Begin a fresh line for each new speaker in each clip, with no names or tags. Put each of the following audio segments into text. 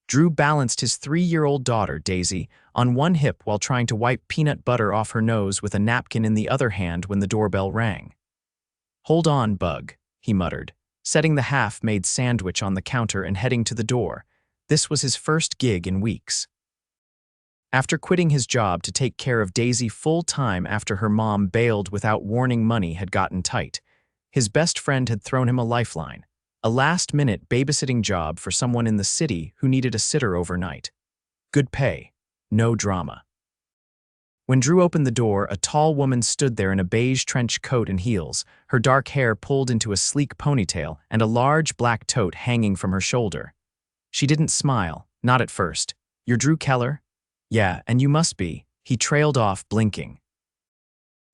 Drew balanced his 3-year-old daughter, Daisy, on one hip while trying to wipe peanut butter off her nose with a napkin in the other hand when the doorbell rang. "Hold on, Bug," he muttered, setting the half-made sandwich on the counter and heading to the door. This was his first gig in weeks. After quitting his job to take care of Daisy full-time after her mom bailed without warning money had gotten tight, his best friend had thrown him a lifeline, a last-minute babysitting job for someone in the city who needed a sitter overnight. Good pay, no drama. When Drew opened the door, a tall woman stood there in a beige trench coat and heels, her dark hair pulled into a sleek ponytail and a large black tote hanging from her shoulder. She didn't smile, not at first. "You're Drew Keller?" "Yeah, and you must be." He trailed off, blinking.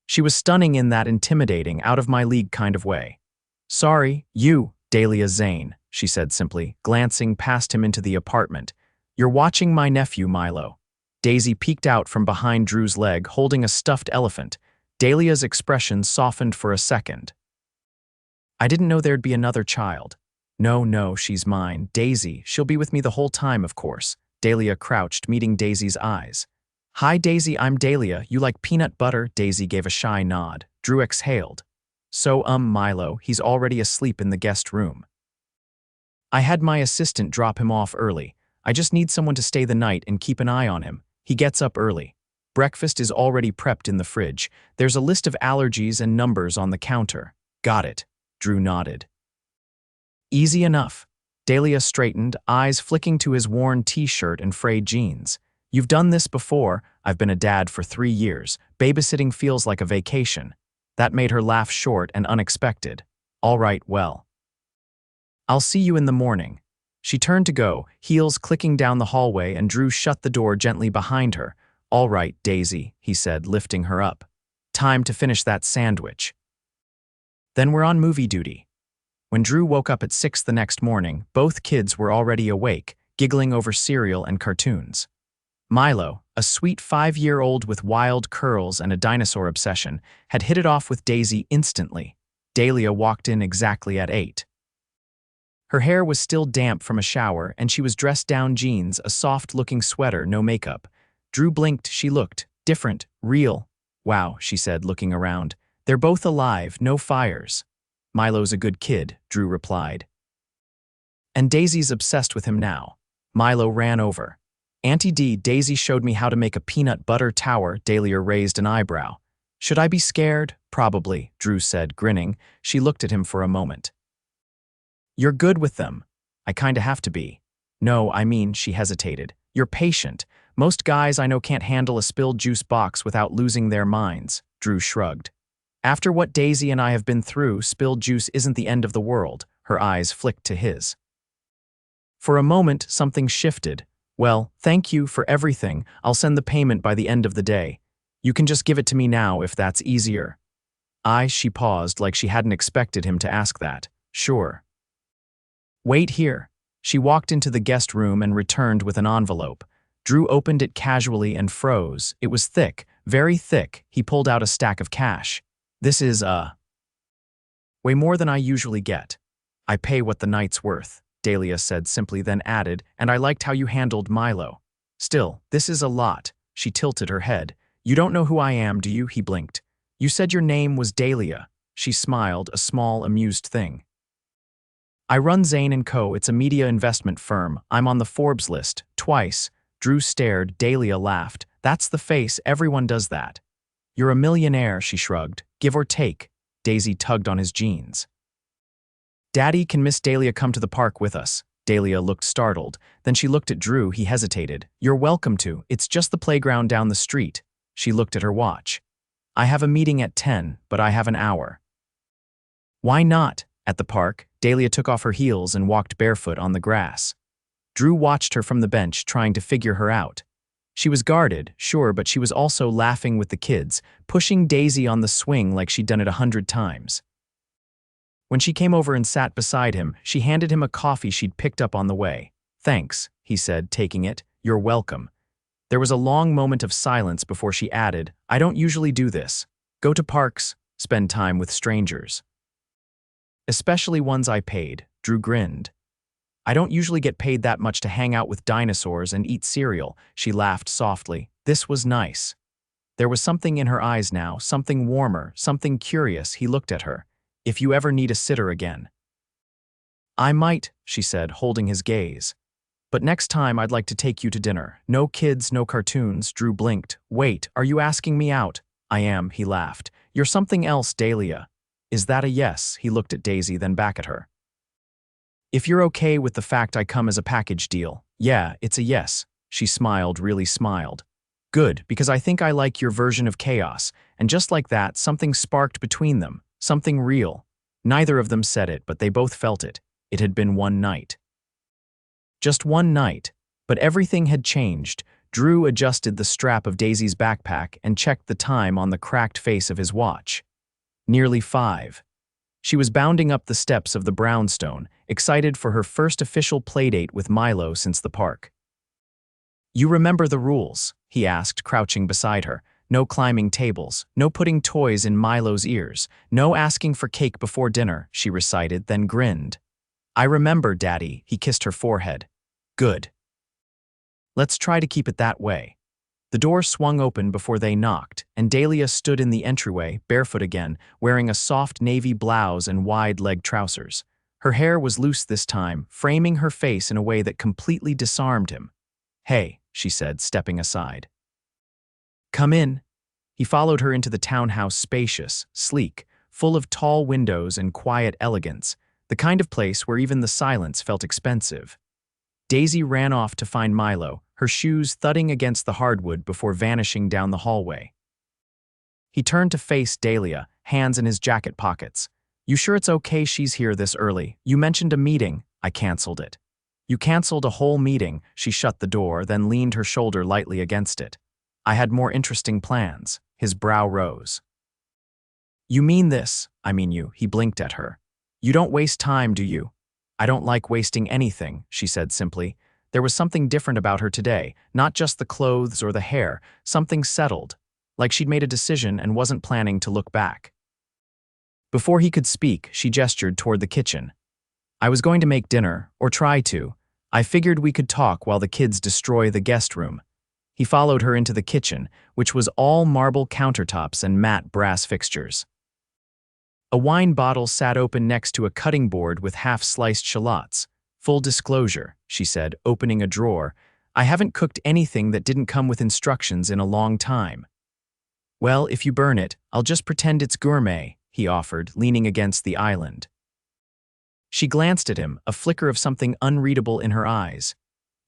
She was stunning in that intimidating, out-of-my-league kind of way. "Sorry, you, Dahlia Zane," she said simply, glancing past him into the apartment. "You're watching my nephew, Milo." Daisy peeked out from behind Drew's leg, holding a stuffed elephant. Dahlia's expression softened for a second. "I didn't know there'd be another child." No, she's mine. Daisy, she'll be with me the whole time, of course." Dahlia crouched, meeting Daisy's eyes. "Hi, Daisy, I'm Dahlia. You like peanut butter?" Daisy gave a shy nod. Drew exhaled. "So, Milo, he's already asleep in the guest room. I had my assistant drop him off early. I just need someone to stay the night and keep an eye on him. He gets up early. Breakfast is already prepped in the fridge. There's a list of allergies and numbers on the counter." "Got it," Drew nodded. "Easy enough." Dahlia straightened, eyes flicking to his worn t-shirt and frayed jeans. "You've done this before. I've been a dad for 3 years. Babysitting feels like a vacation." That made her laugh short and unexpected. "All right, well. I'll see you in the morning." She turned to go, heels clicking down the hallway, and Drew shut the door gently behind her. "All right, Daisy," he said, lifting her up. "Time to finish that sandwich. Then we're on movie duty." When Drew woke up at 6 the next morning, both kids were already awake, giggling over cereal and cartoons. Milo, a sweet 5-year-old with wild curls and a dinosaur obsession, had hit it off with Daisy instantly. Dahlia walked in exactly at 8. Her hair was still damp from a shower, and she was dressed down jeans, a soft-looking sweater, no makeup. Drew blinked. She looked different, real. "Wow," she said, looking around. "They're both alive, no fires." "Milo's a good kid," Drew replied. "And Daisy's obsessed with him now." Milo ran over. "Auntie D, Daisy showed me how to make a peanut butter tower." Dahlia raised an eyebrow. "Should I be scared?" "Probably," Drew said, grinning. She looked at him for a moment. "You're good with them." "I kinda have to be." "No, I mean," she hesitated. "You're patient. Most guys I know can't handle a spilled juice box without losing their minds." Drew shrugged. "After what Daisy and I have been through, spilled juice isn't the end of the world." Her eyes flicked to his. For a moment, something shifted. "Well, thank you for everything. I'll send the payment by the end of the day. You can just give it to me now if that's easier." She paused like she hadn't expected him to ask that. "Sure." "Wait here." She walked into the guest room and returned with an envelope. Drew opened it casually and froze. It was thick, very thick. He pulled out a stack of cash. "This is, way more than I usually get." "I pay what the night's worth," Dahlia said simply, then added, "and I liked how you handled Milo." "Still, this is a lot." She tilted her head. "You don't know who I am, do you?" He blinked. "You said your name was Dahlia." She smiled, a small, amused thing. "I run Zane & Co. It's a media investment firm. I'm on the Forbes list, twice." Drew stared. Dahlia laughed. "That's the face. Everyone does that." "You're a millionaire," she shrugged. "Give or take." Daisy tugged on his jeans. "Daddy, can Miss Dahlia come to the park with us?" Dahlia looked startled. Then she looked at Drew. He hesitated. "You're welcome to. It's just the playground down the street." She looked at her watch. "I have a meeting at 10, but I have an hour." "Why not?" At the park, Dahlia took off her heels and walked barefoot on the grass. Drew watched her from the bench, trying to figure her out. She was guarded, sure, but she was also laughing with the kids, pushing Daisy on the swing like she'd done it 100 times. When she came over and sat beside him, she handed him a coffee she'd picked up on the way. "Thanks," he said, taking it. "You're welcome." There was a long moment of silence before she added, "I don't usually do this. Go to parks, spend time with strangers. Especially ones I paid." Drew grinned. I don't usually get paid that much to hang out with dinosaurs and eat cereal, she laughed softly. This was nice. There was something in her eyes now, something warmer, something curious. He looked at her. If you ever need a sitter again. I might, she said, holding his gaze. But next time I'd like to take you to dinner. No kids, no cartoons. Drew blinked. Wait, are you asking me out? I am, he laughed. You're something else, Dahlia. Is that a yes? He looked at Daisy, then back at her. If you're okay with the fact I come as a package deal. Yeah, it's a yes. She smiled, really smiled. Good, because I think I like your version of chaos. And just like that, something sparked between them. Something real. Neither of them said it, but they both felt it. It had been one night. Just one night, but everything had changed. Drew adjusted the strap of Daisy's backpack and checked the time on the cracked face of his watch. Nearly 5. She was bounding up the steps of the brownstone, excited for her first official playdate with Milo since the park. You remember the rules? He asked, crouching beside her. No climbing tables, no putting toys in Milo's ears, no asking for cake before dinner, she recited, then grinned. I remember, Daddy, he kissed her forehead. Good. Let's try to keep it that way. The door swung open before they knocked, and Dahlia stood in the entryway, barefoot again, wearing a soft navy blouse and wide-leg trousers. Her hair was loose this time, framing her face in a way that completely disarmed him. Hey, she said, stepping aside. Come in. He followed her into the townhouse, spacious, sleek, full of tall windows and quiet elegance, the kind of place where even the silence felt expensive. Daisy ran off to find Milo, her shoes thudding against the hardwood before vanishing down the hallway. He turned to face Dahlia, hands in his jacket pockets. You sure it's okay she's here this early? You mentioned a meeting. I canceled it. You canceled a whole meeting. She shut the door, then leaned her shoulder lightly against it. I had more interesting plans. His brow rose. You mean this? I mean you. He blinked at her. You don't waste time, do you? I don't like wasting anything, she said simply. There was something different about her today, not just the clothes or the hair, something settled, like she'd made a decision and wasn't planning to look back. Before he could speak, she gestured toward the kitchen. I was going to make dinner, or try to. I figured we could talk while the kids destroy the guest room. He followed her into the kitchen, which was all marble countertops and matte brass fixtures. A wine bottle sat open next to a cutting board with half-sliced shallots. Full disclosure, she said, opening a drawer, I haven't cooked anything that didn't come with instructions in a long time. Well, if you burn it, I'll just pretend it's gourmet, he offered, leaning against the island. She glanced at him, a flicker of something unreadable in her eyes.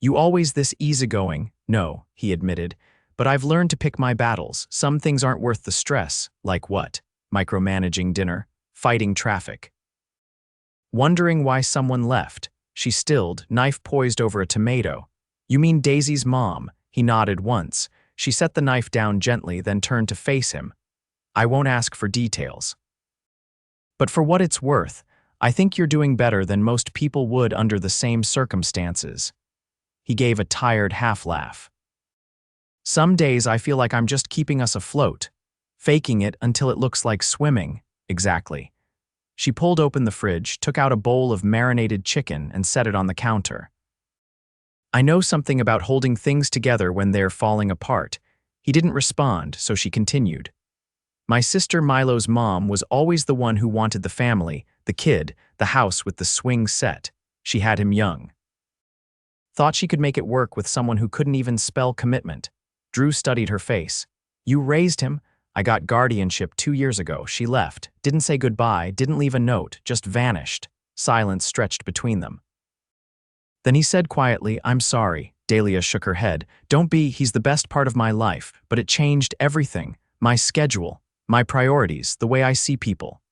You always this easygoing? No, he admitted, but I've learned to pick my battles. Some things aren't worth the stress. Like what? Micromanaging dinner? Fighting traffic. Wondering why someone left, she stilled, knife poised over a tomato. You mean Daisy's mom? He nodded once. She set the knife down gently, then turned to face him. I won't ask for details. But for what it's worth, I think you're doing better than most people would under the same circumstances. He gave a tired half-laugh. Some days I feel like I'm just keeping us afloat, faking it until it looks like swimming. Exactly. She pulled open the fridge, took out a bowl of marinated chicken, and set it on the counter. I know something about holding things together when they're falling apart. He didn't respond, so she continued. My sister Milo's mom was always the one who wanted the family, the kid, the house with the swing set. She had him young. Thought she could make it work with someone who couldn't even spell commitment. Drew studied her face. You raised him? I got guardianship 2 years ago. She left, didn't say goodbye, didn't leave a note, just vanished. Silence stretched between them. Then he said quietly, I'm sorry. Dahlia shook her head. Don't be, he's the best part of my life, but it changed everything. My schedule, my priorities, the way I see people.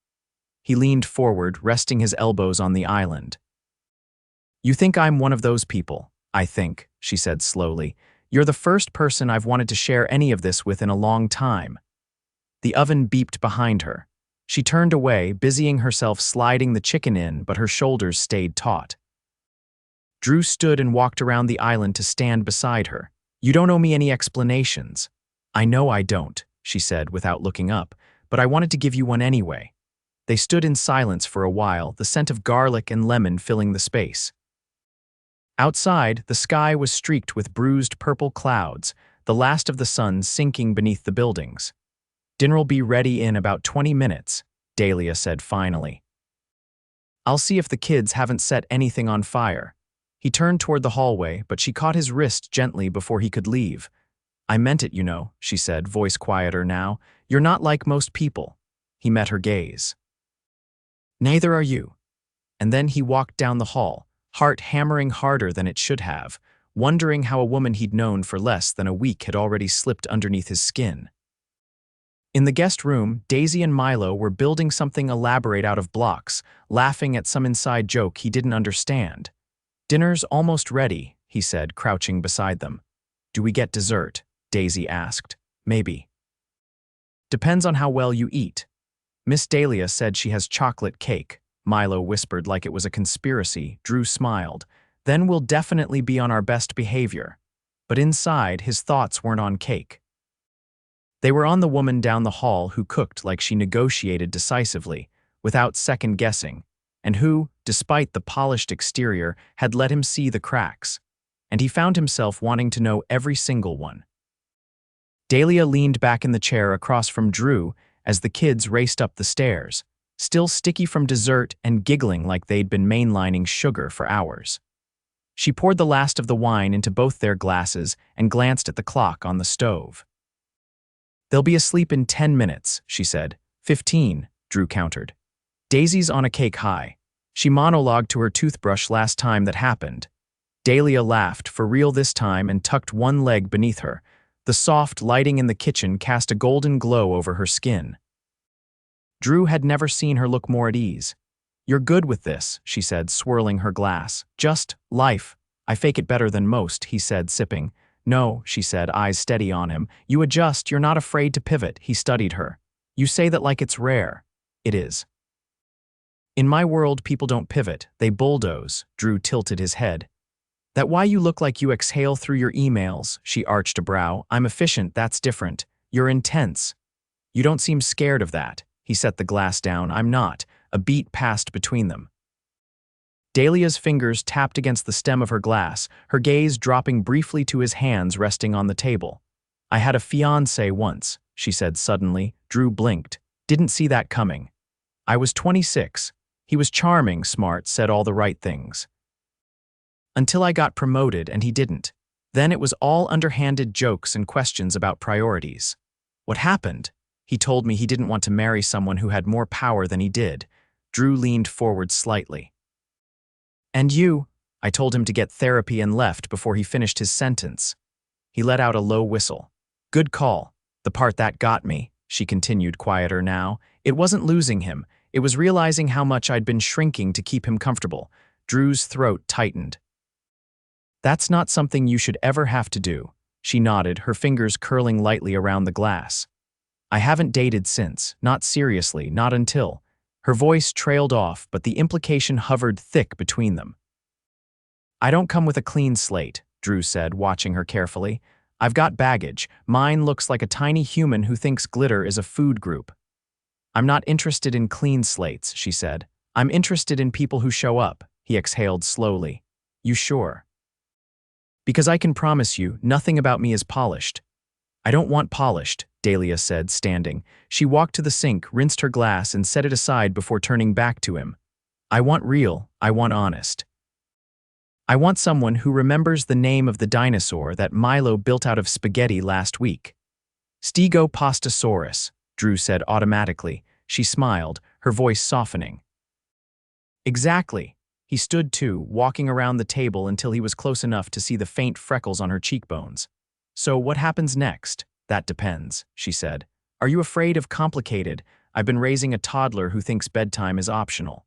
He leaned forward, resting his elbows on the island. You think I'm one of those people? I think, she said slowly. You're the first person I've wanted to share any of this with in a long time. The oven beeped behind her. She turned away, busying herself sliding the chicken in, but her shoulders stayed taut. Drew stood and walked around the island to stand beside her. You don't owe me any explanations. I know I don't, she said without looking up, but I wanted to give you one anyway. They stood in silence for a while, the scent of garlic and lemon filling the space. Outside, the sky was streaked with bruised purple clouds, the last of the sun sinking beneath the buildings. "Dinner'll be ready in about 20 minutes, Dahlia said finally. "I'll see if the kids haven't set anything on fire." He turned toward the hallway, but she caught his wrist gently before he could leave. "I meant it, you know," she said, voice quieter now. "You're not like most people." He met her gaze. "Neither are you." And then he walked down the hall, heart hammering harder than it should have, wondering how a woman he'd known for less than a week had already slipped underneath his skin. In the guest room, Daisy and Milo were building something elaborate out of blocks, laughing at some inside joke he didn't understand. "Dinner's almost ready," he said, crouching beside them. "Do we get dessert?" Daisy asked. "Maybe." "Depends on how well you eat." "Miss Dahlia said she has chocolate cake," Milo whispered like it was a conspiracy. Drew smiled. "Then we'll definitely be on our best behavior." But inside, his thoughts weren't on cake. They were on the woman down the hall who cooked like she negotiated decisively, without second-guessing, and who, despite the polished exterior, had let him see the cracks. And he found himself wanting to know every single one. Dahlia leaned back in the chair across from Drew as the kids raced up the stairs, still sticky from dessert and giggling like they'd been mainlining sugar for hours. She poured the last of the wine into both their glasses and glanced at the clock on the stove. "They'll be asleep in 10 minutes, she said. 15, Drew countered. "Daisy's on a cake high. She monologued to her toothbrush last time that happened." Dahlia laughed, for real this time, and tucked one leg beneath her. The soft lighting in the kitchen cast a golden glow over her skin. Drew had never seen her look more at ease. "You're good with this," she said, swirling her glass. "Just life. I fake it better than most," he said, sipping. "No," she said, eyes steady on him. "You adjust, you're not afraid to pivot," he studied her. "You say that like it's rare." "It is." "In my world, people don't pivot, they bulldoze." Drew tilted his head. "That why you look like you exhale through your emails?" She arched a brow. "I'm efficient, that's different. You're intense. You don't seem scared of that." He set the glass down. "I'm not." A beat passed between them. Dahlia's fingers tapped against the stem of her glass, her gaze dropping briefly to his hands resting on the table. "I had a fiancé once," she said suddenly. Drew blinked. "Didn't see that coming." "I was 26. He was charming, smart, said all the right things. Until I got promoted and he didn't. Then it was all underhanded jokes and questions about priorities. What happened? He told me he didn't want to marry someone who had more power than he did." Drew leaned forward slightly. "And you?" I told him to get therapy and left before he finished his sentence. He let out a low whistle. "Good call. The part that got me," she continued, quieter now. "It wasn't losing him. It was realizing how much I'd been shrinking to keep him comfortable." Drew's throat tightened. "That's not something you should ever have to do." She nodded, her fingers curling lightly around the glass. "I haven't dated since. Not seriously, not until." Her voice trailed off, but the implication hovered thick between them. "I don't come with a clean slate," Drew said, watching her carefully. "I've got baggage. Mine looks like a tiny human who thinks glitter is a food group." "I'm not interested in clean slates," she said. "I'm interested in people who show up." He exhaled slowly. "You sure?" "Because I can promise you, nothing about me is polished." "I don't want polished," Dahlia said, standing. She walked to the sink, rinsed her glass, and set it aside before turning back to him. "I want real, I want honest. I want someone who remembers the name of the dinosaur that Milo built out of spaghetti last week." "Stegopastosaurus," Drew said automatically. She smiled, her voice softening. "Exactly." He stood too, walking around the table until he was close enough to see the faint freckles on her cheekbones. "So what happens next?" "That depends," she said. "Are you afraid of complicated? I've been raising a toddler who thinks bedtime is optional."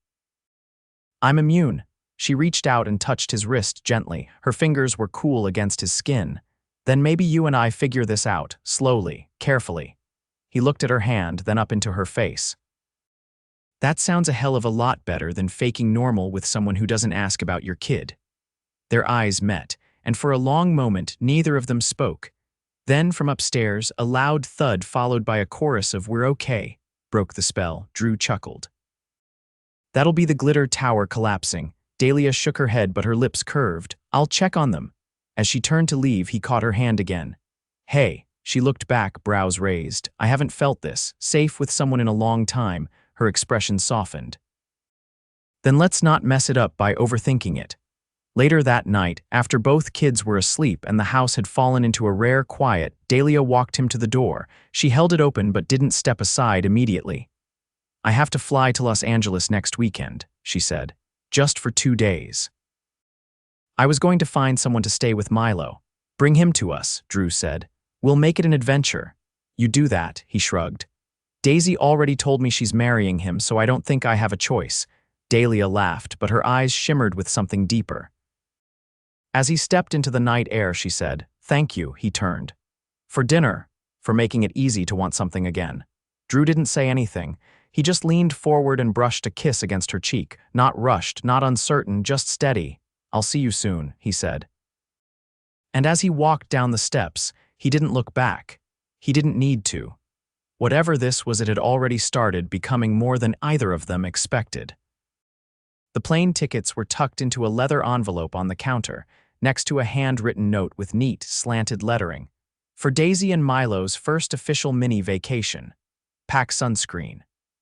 "I'm immune." She reached out and touched his wrist gently. Her fingers were cool against his skin. "Then maybe you and I figure this out, slowly, carefully." He looked at her hand, then up into her face. "That sounds a hell of a lot better than faking normal with someone who doesn't ask about your kid." Their eyes met, and for a long moment neither of them spoke. Then from upstairs, a loud thud followed by a chorus of "We're okay," broke the spell. Drew chuckled. "That'll be the glitter tower collapsing." Dahlia shook her head, but her lips curved. I'll check on them. As she turned to leave, he caught her hand again. Hey, she looked back, brows raised. I haven't felt this, safe with someone in a long time. Her expression softened. Then let's not mess it up by overthinking it. Later that night, after both kids were asleep and the house had fallen into a rare quiet, Dahlia walked him to the door. She held it open but didn't step aside immediately. I have to fly to Los Angeles next weekend, she said. Just for 2 days. I was going to find someone to stay with Milo. Bring him to us, Drew said. We'll make it an adventure. You do that, he shrugged. Daisy already told me she's marrying him, so I don't think I have a choice. Dahlia laughed, but her eyes shimmered with something deeper. As he stepped into the night air, she said, Thank you, he turned. For dinner, for making it easy to want something again. Drew didn't say anything. He just leaned forward and brushed a kiss against her cheek. Not rushed, not uncertain, just steady. I'll see you soon, he said. And as he walked down the steps, he didn't look back. He didn't need to. Whatever this was, it had already started becoming more than either of them expected. The plane tickets were tucked into a leather envelope on the counter, next to a handwritten note with neat, slanted lettering. For Daisy and Milo's first official mini vacation. Pack sunscreen.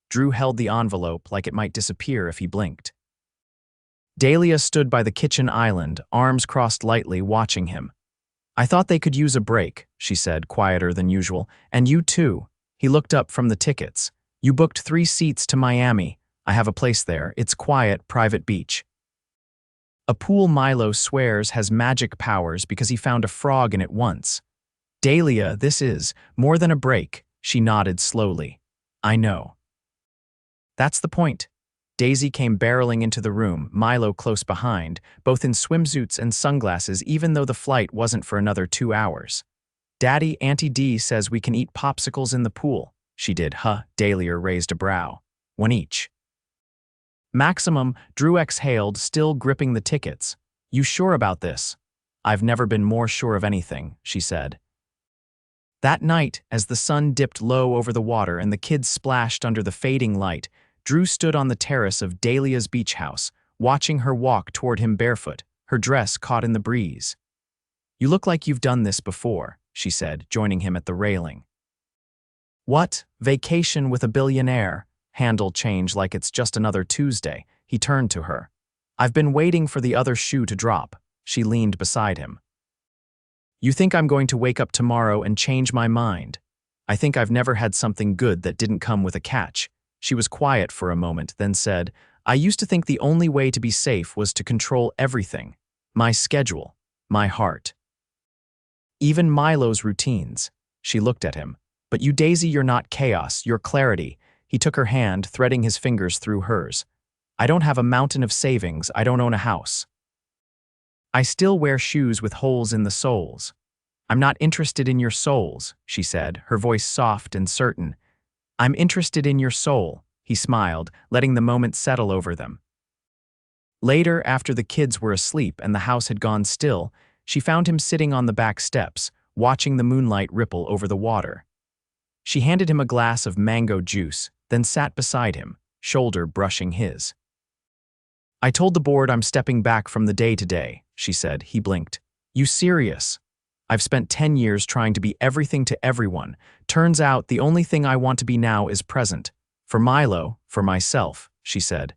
Drew held the envelope like it might disappear if he blinked. Dahlia stood by the kitchen island, arms crossed lightly, watching him. I thought they could use a break, she said, quieter than usual. And you too. He looked up from the tickets. You booked 3 seats to Miami. I have a place there. It's quiet, private beach. A pool Milo swears has magic powers because he found a frog in it once. Dahlia, this is more than a break, she nodded slowly. I know. That's the point. Daisy came barreling into the room, Milo close behind, both in swimsuits and sunglasses, even though the flight wasn't for another 2 hours. Daddy, Auntie D says we can eat popsicles in the pool. She did, huh? Dahlia raised a brow. 1 each. Maximum, Drew exhaled, still gripping the tickets. You sure about this? I've never been more sure of anything, she said. That night, as the sun dipped low over the water and the kids splashed under the fading light, Drew stood on the terrace of Dahlia's beach house, watching her walk toward him barefoot, her dress caught in the breeze. You look like you've done this before, she said, joining him at the railing. What? Vacation with a billionaire? Handle change like it's just another Tuesday. He turned to her. I've been waiting for the other shoe to drop. She leaned beside him. You think I'm going to wake up tomorrow and change my mind? I think I've never had something good that didn't come with a catch. She was quiet for a moment, then said, I used to think the only way to be safe was to control everything. My schedule, my heart. Even Milo's routines. She looked at him. But you, Daisy, you're not chaos, you're clarity. He took her hand, threading his fingers through hers. I don't have a mountain of savings, I don't own a house. I still wear shoes with holes in the soles. I'm not interested in your souls, she said, her voice soft and certain. I'm interested in your soul, he smiled, letting the moment settle over them. Later, after the kids were asleep and the house had gone still, she found him sitting on the back steps, watching the moonlight ripple over the water. She handed him a glass of mango juice, then sat beside him, shoulder brushing his. I told the board I'm stepping back from the day-to-day, she said. He blinked. You serious? I've spent 10 years trying to be everything to everyone. Turns out the only thing I want to be now is present. For Milo, for myself, she said.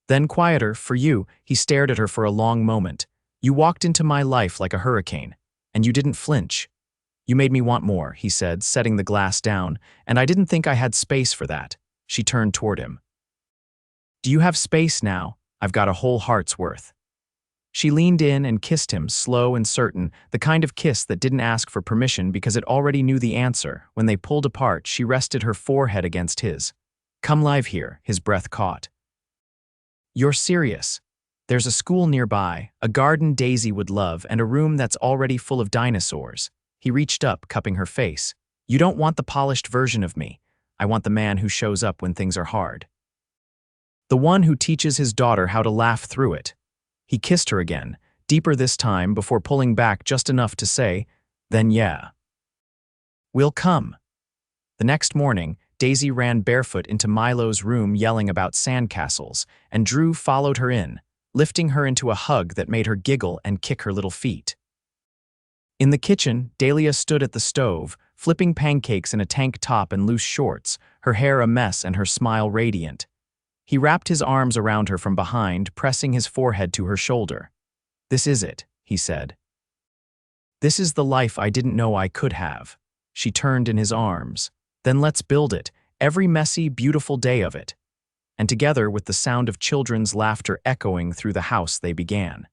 Then quieter, for you, he stared at her for a long moment. You walked into my life like a hurricane, and you didn't flinch. You made me want more, he said, setting the glass down, and I didn't think I had space for that. She turned toward him. Do you have space now? I've got a whole heart's worth. She leaned in and kissed him, slow and certain, the kind of kiss that didn't ask for permission because it already knew the answer. When they pulled apart, she rested her forehead against his. Come live here, his breath caught. You're serious. There's a school nearby, a garden Daisy would love, and a room that's already full of dinosaurs. He reached up, cupping her face. You don't want the polished version of me. I want the man who shows up when things are hard. The one who teaches his daughter how to laugh through it. He kissed her again, deeper this time, before pulling back just enough to say, then yeah. We'll come. The next morning, Daisy ran barefoot into Milo's room yelling about sandcastles, and Drew followed her in, lifting her into a hug that made her giggle and kick her little feet. In the kitchen, Dahlia stood at the stove, flipping pancakes in a tank top and loose shorts, her hair a mess and her smile radiant. He wrapped his arms around her from behind, pressing his forehead to her shoulder. "This is it," he said. "This is the life I didn't know I could have." She turned in his arms. "Then let's build it, every messy, beautiful day of it." And together, with the sound of children's laughter echoing through the house, they began.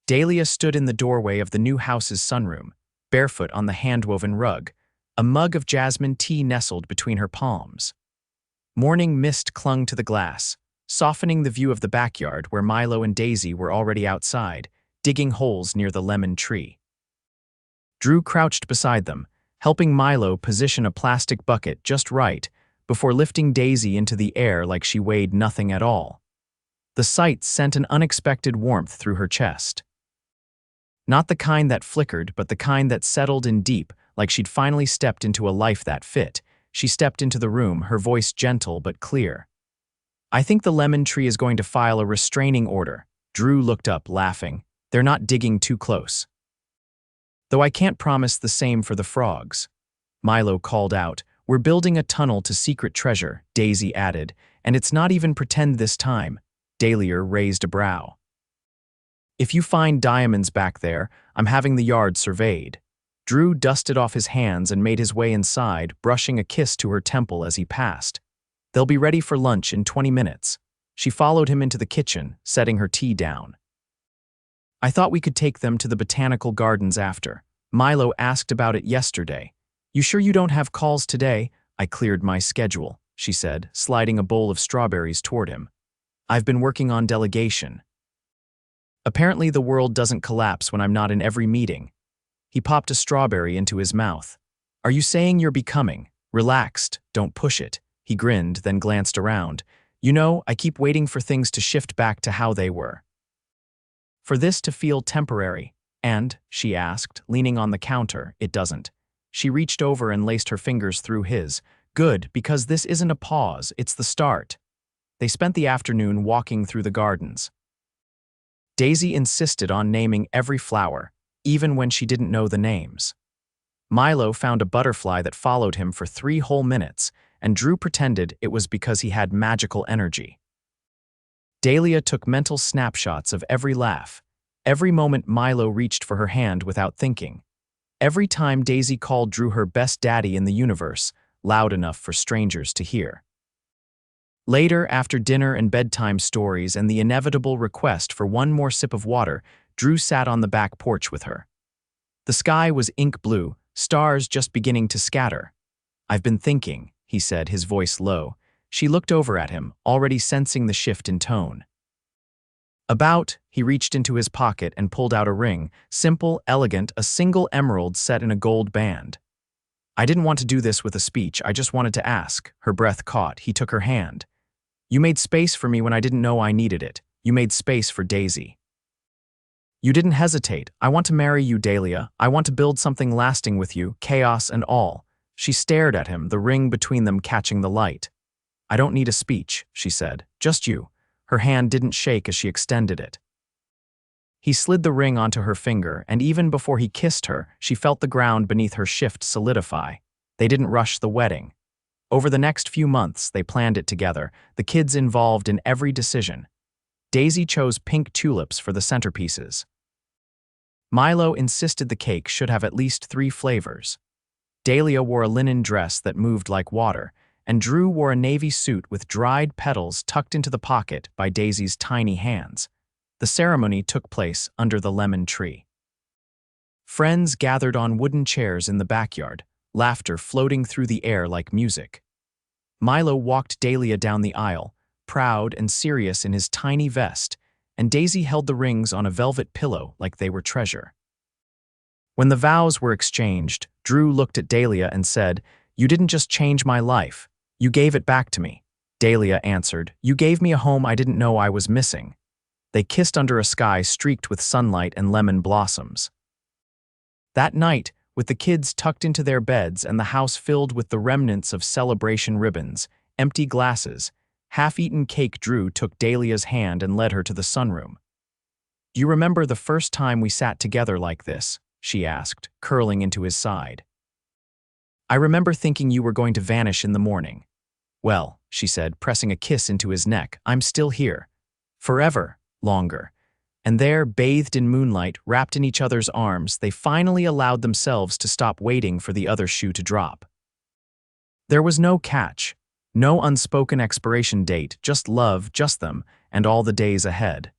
Dahlia stood in the doorway of the new house's sunroom, barefoot on the hand-woven rug, a mug of jasmine tea nestled between her palms. Morning mist clung to the glass, softening the view of the backyard where Milo and Daisy were already outside, digging holes near the lemon tree. Drew crouched beside them, helping Milo position a plastic bucket just right before lifting Daisy into the air like she weighed nothing at all. The sight sent an unexpected warmth through her chest. Not the kind that flickered, but the kind that settled in deep, like she'd finally stepped into a life that fit. She stepped into the room, her voice gentle but clear. "I think the lemon tree is going to file a restraining order." Drew looked up, laughing. "They're not digging too close." "Though I can't promise the same for the frogs." Milo called out. "We're building a tunnel to secret treasure," Daisy added, "and it's not even pretend this time." Dahlia raised a brow. "If you find diamonds back there, I'm having the yard surveyed." Drew dusted off his hands and made his way inside, brushing a kiss to her temple as he passed. "They'll be ready for lunch in 20 minutes. She followed him into the kitchen, setting her tea down. "I thought we could take them to the botanical gardens after. Milo asked about it yesterday." "You sure you don't have calls today?" "I cleared my schedule," she said, sliding a bowl of strawberries toward him. "I've been working on delegation. Apparently the world doesn't collapse when I'm not in every meeting." He popped a strawberry into his mouth. "Are you saying you're becoming relaxed? Don't push it." He grinned, then glanced around. "You know, I keep waiting for things to shift back to how they were. For this to feel temporary." "And," she asked, leaning on the counter, "it doesn't." She reached over and laced her fingers through his. "Good, because this isn't a pause, it's the start." They spent the afternoon walking through the gardens. Daisy insisted on naming every flower, even when she didn't know the names. Milo found a butterfly that followed him for 3 whole minutes, and Drew pretended it was because he had magical energy. Dahlia took mental snapshots of every laugh, every moment Milo reached for her hand without thinking, every time Daisy called Drew her best daddy in the universe, loud enough for strangers to hear. Later, after dinner and bedtime stories and the inevitable request for one more sip of water, Drew sat on the back porch with her. The sky was ink blue, stars just beginning to scatter. "I've been thinking," he said, his voice low. She looked over at him, already sensing the shift in tone. He reached into his pocket and pulled out a ring, simple, elegant, a single emerald set in a gold band. "I didn't want to do this with a speech, I just wanted to ask." Her breath caught. He took her hand. "You made space for me when I didn't know I needed it. You made space for Daisy. You didn't hesitate. I want to marry you, Dahlia. I want to build something lasting with you, chaos and all." She stared at him, the ring between them catching the light. "I don't need a speech," she said. "Just you." Her hand didn't shake as she extended it. He slid the ring onto her finger, and even before he kissed her, she felt the ground beneath her shift solidify. They didn't rush the wedding. Over the next few months, they planned it together, the kids involved in every decision. Daisy chose pink tulips for the centerpieces. Milo insisted the cake should have at least 3 flavors. Dahlia wore a linen dress that moved like water, and Drew wore a navy suit with dried petals tucked into the pocket by Daisy's tiny hands. The ceremony took place under the lemon tree. Friends gathered on wooden chairs in the backyard, laughter floating through the air like music. Milo walked Dahlia down the aisle, proud and serious in his tiny vest, and Daisy held the rings on a velvet pillow like they were treasure. When the vows were exchanged, Drew looked at Dahlia and said, "You didn't just change my life, you gave it back to me." Dahlia answered, "You gave me a home I didn't know I was missing." They kissed under a sky streaked with sunlight and lemon blossoms. That night, with the kids tucked into their beds and the house filled with the remnants of celebration ribbons, empty glasses, Half-eaten cake Drew took Dahlia's hand and led her to the sunroom. "You remember the first time we sat together like this?" she asked, curling into his side. "I remember thinking you were going to vanish in the morning." "Well," she said, pressing a kiss into his neck, "I'm still here. Forever, longer." And there, bathed in moonlight, wrapped in each other's arms, they finally allowed themselves to stop waiting for the other shoe to drop. There was no catch, no unspoken expiration date, just love, just them, and all the days ahead.